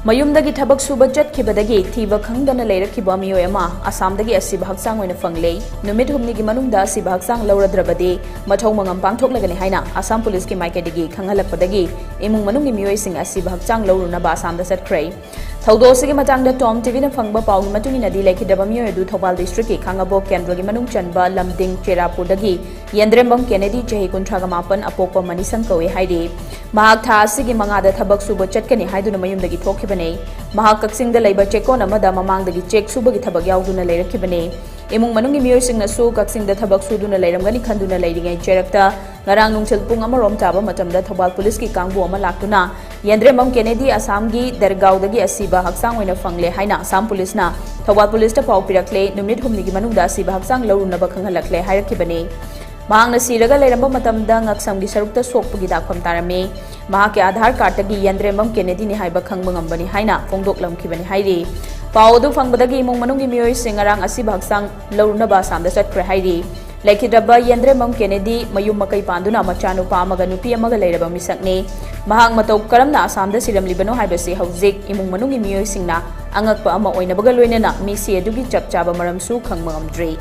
ꯃꯌꯨꯝꯗꯒꯤ ꯊꯕꯛ ꯁꯨꯕ ꯆꯠꯈꯤꯕꯗꯒꯤ ꯊꯤꯕ ꯈꯪꯗꯅ ꯂꯩꯔꯛꯈꯤꯕ ꯃꯤꯑꯣꯏ ꯑꯃ ꯑꯁꯥꯝꯗꯒꯤ ꯑꯁꯤꯕ ꯍꯛꯆꯥꯡ ꯑꯣꯏꯅ ꯐꯪꯂꯦ꯫ ꯅꯨꯃꯤꯠ ꯍꯨꯝꯅꯤꯒꯤ ꯃꯅꯨꯡꯗ ꯑꯁꯤꯕ ꯍꯛꯆꯥꯡ ꯂꯧꯔꯗ꯭ꯔꯕꯗꯤ ꯃꯊꯧ ꯃꯉꯝ ꯄꯥꯡꯊꯣꯛꯂꯒꯅꯤ ꯍꯥꯏꯅ ꯑꯁꯥꯝ ꯄꯨꯂꯤꯁꯀꯤ ꯃꯥꯏꯀꯩꯗꯒꯤ ꯈꯪꯍꯜꯂꯛꯄꯗꯒꯤ ꯏꯃꯨꯡ ꯃꯅꯨꯡꯒꯤ ꯃꯤꯑꯣꯏꯁꯤꯡ ꯑꯁꯤꯕ ꯍꯛꯆꯥꯡ ꯂꯧꯔꯨꯅꯕ ꯑꯁꯥꯝꯗ ꯆꯠꯈ꯭ꯔꯦ꯫ ꯊꯧꯗꯣꯛ ꯑꯁꯤꯒꯤ ꯃꯇꯥꯡꯗ ꯇꯣꯝꯇꯤꯚꯤꯅ ꯐꯪꯕ ꯄꯥꯎꯒꯤ ꯃꯇꯨꯡ ꯏꯟꯅꯗꯤ ꯂꯩꯈꯤꯗ꯭ꯔꯕ ꯃꯤꯑꯣꯏ ꯑꯗꯨ ꯊꯧꯕꯥꯜ ꯗꯤꯁꯇ꯭ꯔꯤꯛꯀꯤ ꯈꯥꯡꯉꯕꯣꯛ ꯀꯦꯟꯗ꯭ꯔꯒꯤ ꯃꯅꯨꯡ ꯆꯟꯕ ꯂꯝꯗꯤꯡ ꯆꯦꯔꯥꯄꯨꯔꯗꯒꯤ ꯌꯦꯟꯗ꯭ꯔꯦꯝꯕꯝ ꯀꯦꯅꯦꯗꯤ ꯆꯍꯤ 39 ꯑꯄꯣꯛꯄ ꯃꯅꯤꯁꯪ ꯀꯧꯏ ꯍꯥꯏꯔꯤ꯫ ꯃꯍꯥꯛ ꯊꯥ ꯑꯁꯤꯒꯤ 5ꯗ ꯊꯕꯛ ꯁꯨꯕ ꯆꯠꯀꯅꯤ ꯍꯥꯏꯗꯨꯅ ꯃꯌꯨꯝꯗꯒꯤ ꯊꯣꯛꯈꯤꯕꯅꯤ꯫ ꯃꯍꯥꯛ ꯀꯛꯆꯤꯡꯗ ꯂꯩꯕ ꯆꯦꯛꯀꯣꯟ ꯑꯃꯗ ꯃꯃꯥꯡꯗꯒꯤ ꯆꯦꯛ ꯁꯨꯕꯒꯤ ꯊꯕꯛ ꯌꯥꯎꯗꯨꯅ ꯂꯩꯔꯛꯈꯤꯕꯅꯤ꯫ ꯏꯃꯨꯡ ꯃꯅꯨꯡꯒꯤ ꯃꯤꯑꯣꯏꯁꯤꯡꯅꯁꯨ ꯀꯛꯆꯤꯡꯗ ꯊꯕꯛ ꯁꯨꯗꯨꯅ ꯂꯩꯔꯝꯒꯅꯤ ꯈꯟꯗꯨꯅ ꯂꯩꯔꯤꯉꯩ ꯆꯦꯔꯛꯇ ꯉꯔꯥꯡ ꯅꯨꯡꯊꯤꯜ ꯄꯨꯡ 1 ꯇꯥꯕ ꯃꯇꯝꯗ ꯊꯧꯕꯥꯜ ꯄꯨꯂꯤꯁꯀꯤ ꯀꯥꯡꯕꯨ ꯑꯃ ꯂꯥꯛꯇꯨꯅ ꯌꯦꯟꯗ꯭ꯔꯦꯝꯕꯝ ꯀꯦꯅꯦꯗꯤ ꯑꯁꯥꯝꯒꯤ ꯗꯔꯒꯥꯎꯗꯒꯤ ꯑꯁꯤꯕ ꯍꯛꯆꯥꯡ ꯑꯣꯏꯅ ꯐꯪꯂꯦ ꯍꯥꯏꯅ ꯑꯁꯥꯝ ꯄꯨꯂꯤꯁꯅ ꯊꯧꯕꯥꯜ ꯄꯨꯂꯤꯁꯇ ꯄꯥꯎ ꯄꯤꯔꯛꯂꯦ꯫ ꯅꯨꯃꯤꯠ ꯍꯨꯝꯅꯤꯒꯤ ꯃꯅꯨꯡꯗ ꯑꯁꯤꯕ ꯍꯛꯆꯥꯡ ꯂꯧꯔꯨꯅꯕ ꯈꯪꯍꯜꯂꯛꯂꯦ ꯍꯥꯏꯔꯛꯈꯤꯕꯅꯤ꯫ ꯃꯍꯥꯛꯅ ꯁꯤꯔꯒ ꯂꯩꯔꯝꯕ ꯃꯇꯝꯗ ꯉꯛꯁꯝꯒꯤ ꯁꯔꯨꯛꯇ ꯁꯣꯛꯄꯒꯤ ꯗꯥꯛꯐꯝ ꯇꯥꯔꯝꯃꯤ꯫ ꯃꯍꯥꯛꯀꯤ ꯑꯥꯙꯥꯔ ꯀꯥꯔꯗꯇꯒꯤ ꯌꯦꯟꯗ꯭ꯔꯦꯝꯕꯝ ꯀꯦꯅꯦꯗꯤꯅꯤ ꯍꯥꯏꯕ ꯈꯪꯕ ꯉꯝꯕꯅꯤ ꯍꯥꯏꯅ ꯐꯣꯡꯗꯣꯛꯂꯝꯈꯤꯕꯅꯤ ꯍꯥꯏꯔꯤ꯫ ꯄꯥꯎ ꯑꯗꯨ ꯐꯪꯕꯗꯒꯤ ꯏꯃꯨꯡ ꯃꯅꯨꯡꯒꯤ ꯃꯤꯑꯣꯏꯁꯤꯡ ꯉꯔꯥꯡ ꯑꯁꯤꯕ ꯍꯛꯆꯥꯡ ꯂꯧꯔꯨꯅꯕ ꯑꯁꯥꯝꯗ ꯆꯠꯈ꯭ꯔꯦ ꯍꯥꯏꯔꯤ꯫ ꯂꯩꯈꯤꯗ꯭ꯔꯕ ꯌꯦꯟꯗ꯭ꯔꯦꯝꯕꯝ ꯀꯦꯅꯦꯗꯤ ꯃꯌꯨꯝ ꯃꯀꯩ ꯄꯥꯟꯗꯨꯅ ꯃꯆꯥꯅꯨꯄꯥ ꯑꯃꯒ ꯅꯨꯄꯤ ꯑꯃꯒ ꯂꯩꯔꯕ ꯃꯤꯁꯛꯅꯤ꯫ ꯃꯍꯥꯛ ꯃꯇꯧ ꯀꯔꯝꯅ ꯑꯁꯥꯝꯗ ꯁꯤꯔꯝꯂꯤꯕꯅꯣ ꯍꯥꯏꯕꯁꯤ ꯍꯧꯖꯤꯛ ꯏꯃꯨꯡ ꯃꯅꯨꯡꯒꯤ ꯃꯤꯑꯣꯏꯁꯤꯡꯅ ꯑꯉꯛꯄ ꯑꯃ ꯑꯣꯏꯅꯕꯒ ꯂꯣꯏꯅꯅ ꯃꯤꯁꯤ ꯑꯗꯨꯒꯤ ꯆꯞ ꯆꯥꯕ ꯃꯔꯝꯁꯨ ꯈꯪꯕ ꯉꯝꯗ꯭ꯔꯤ꯫